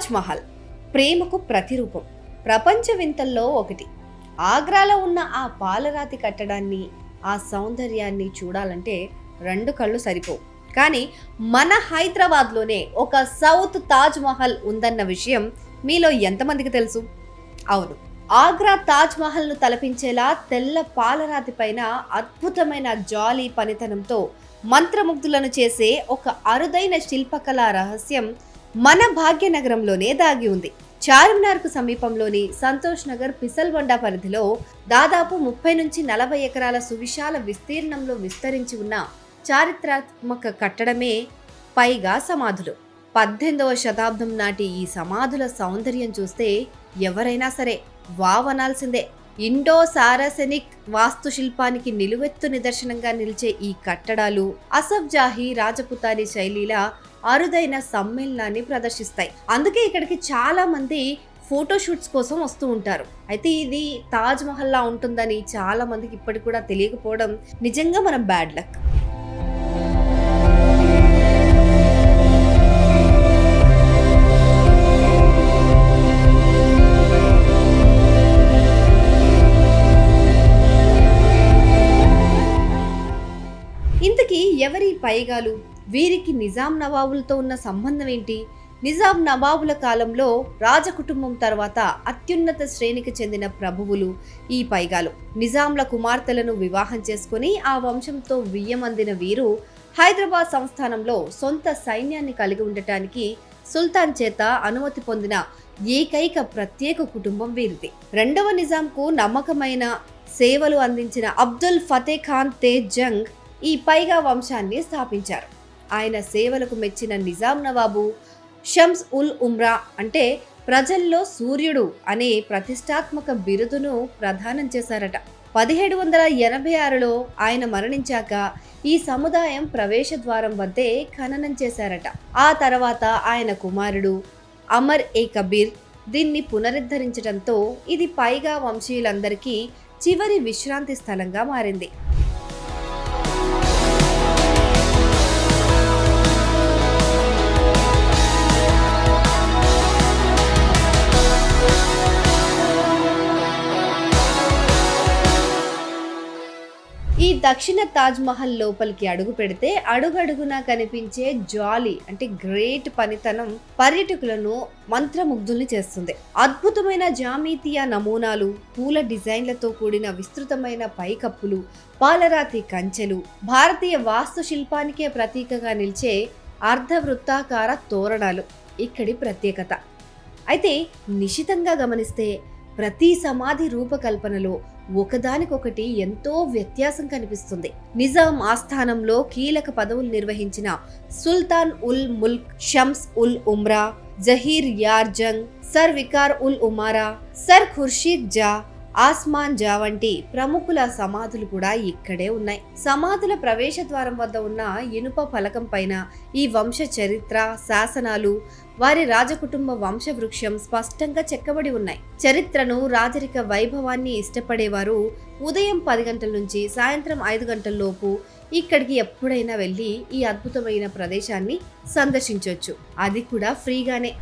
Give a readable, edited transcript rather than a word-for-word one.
తాజ్ మహల్ ప్రేమకు ప్రతిరూపం, ప్రపంచ వింతల్లో ఒకటి. ఆగ్రాలో ఉన్న ఆ పాలరాతి కట్టడాన్ని, ఆ సౌందర్యాన్ని చూడాలంటే రెండు కళ్ళు సరిపోవు. కానీ మన హైదరాబాద్లోనే ఒక సౌత్ తాజ్ మహల్ ఉందన్న విషయం మీలో ఎంతమందికి తెలుసు? అవును, ఆగ్రా తాజ్ మహల్ను తలపించేలా తెల్ల పాలరాతి పైన అద్భుతమైన జాలీ పనితనంతో మంత్రముగ్ధులను చేసే ఒక అరుదైన శిల్పకళా రహస్యం మన భాగ్యనగరంలోనే దాగి ఉంది. చార్మినార్కు సమీపంలోని సంతోష్ నగర్ పిసల్బండా పరిధిలో దాదాపు 30 నుంచి 40 ఎకరాల సువిశాల విస్తీర్ణంలో విస్తరించి ఉన్న చారిత్రాత్మక కట్టడమే పైగా సమాధులు. 18వ శతాబ్దం నాటి ఈ సమాధుల సౌందర్యం చూస్తే ఎవరైనా సరే వావనాల్సిందే. ఇండో సారసెనిక్ వాస్తుశిల్పానికి నిలువెత్తు నిదర్శనంగా నిలిచే ఈ కట్టడాలు అసఫ్ జాహీ రాజపుతాని శైలిల అరుదైన సమ్మేళనాన్ని ప్రదర్శిస్తాయి. అందుకే ఇక్కడికి చాలా మంది ఫోటోషూట్స్ కోసం వస్తూ ఉంటారు. అయితే ఇది తాజ్ మహల్ లా ఉంటుందని చాలా మందికి ఇప్పటికి కూడా తెలియకపోవడం నిజంగా మన బ్యాడ్ లక్. ఇంతకీ ఎవరి పైగాలు? వీరికి నిజాం నవాబులతో ఉన్న సంబంధం ఏంటి? నిజాం నవాబుల కాలంలో రాజకుటుంబం తర్వాత అత్యున్నత శ్రేణికి చెందిన ప్రభువులు ఈ పైగాలు. నిజాంల కుమార్తెలను వివాహం చేసుకుని ఆ వంశంతో వియ్యమందిన వీరు హైదరాబాద్ సంస్థానంలో సొంత సైన్యాన్ని కలిగి ఉండటానికి సుల్తాన్ చేత అనుమతి పొందిన ఏకైక ప్రత్యేక కుటుంబం వీరిది. రెండవ నిజాంకు నమ్మకమైన సేవలు అందించిన అబ్దుల్ ఫతే ఖాన్ తేజ్ జంగ్ ఈ పైగా వంశాన్ని స్థాపించారు. ఆయన సేవలకు మెచ్చిన నిజాం నవాబు షమ్స్ ఉల్ ఉమ్రా అంటే ప్రజల్లో సూర్యుడు అనే ప్రతిష్టాత్మక బిరుదును ప్రదానం చేశారట. 1786లో ఆయన మరణించాక ఈ సముదాయం ప్రవేశ ద్వారం వద్దే ఖననం చేశారట. ఆ తర్వాత ఆయన కుమారుడు అమర్ ఏ కబీర్ దీన్ని పునరుద్ధరించడంతో ఇది పైగా వంశీయులందరికీ చివరి విశ్రాంతి స్థలంగా మారింది. ఈ దక్షిణ తాజ్ మహల్ లోపలికి అడుగు పెడితే అడుగడుగునా కనిపించే జాలీ అంటే గ్రేట్ పనితనం పర్యాటకులను మంత్రముగ్ధుల్ని చేస్తుంది. అద్భుతమైన జామీతీయ నమూనాలు, పూల డిజైన్లతో కూడిన విస్తృతమైన పైకప్పులు, పాలరాతి కంచెలు, భారతీయ వాస్తు శిల్పానికే ప్రతీకగా నిలిచే అర్ధవృత్తాకార తోరణాలు ఇక్కడి ప్రత్యేకత. అయితే నిశితంగా గమనిస్తే ప్రతి సమాధి రూపకల్పనలో ఒకదానికొకటి ఎంతో వ్యత్యాసం కనిపిస్తుంది. నిజాం ఆస్థానంలో కీలక పదవులు నిర్వహించిన సుల్తాన్ ఉల్ ముల్క్ షమ్స్ ఉల్ ఉమ్రా, జహీర్ యార్ జంగ్, సర్ వికార్ ఉల్ ఉమారా, సర్ ఖుర్షీద్ జా, ఆస్మాన్ జా వంటి ప్రముఖుల సమాధులు కూడా ఇక్కడే ఉన్నాయి. సమాధుల ప్రవేశ ద్వారం వద్ద ఉన్న ఇనుప ఫలకం పైన ఈ వంశ చరిత్ర, శాసనాలు, వారి రాజకుటుంబ వంశవృక్షం స్పష్టంగా చెక్కబడి ఉన్నాయి. చరిత్రను, రాజరిక వైభవాన్ని ఇష్టపడేవారు ఉదయం 10 గంటల నుంచి సాయంత్రం 5 గంటల లోపు ఇక్కడికి ఎప్పుడైనా వెళ్ళి ఈ అద్భుతమైన ప్రదేశాన్ని సందర్శించవచ్చు. అది కూడా ఫ్రీగానే.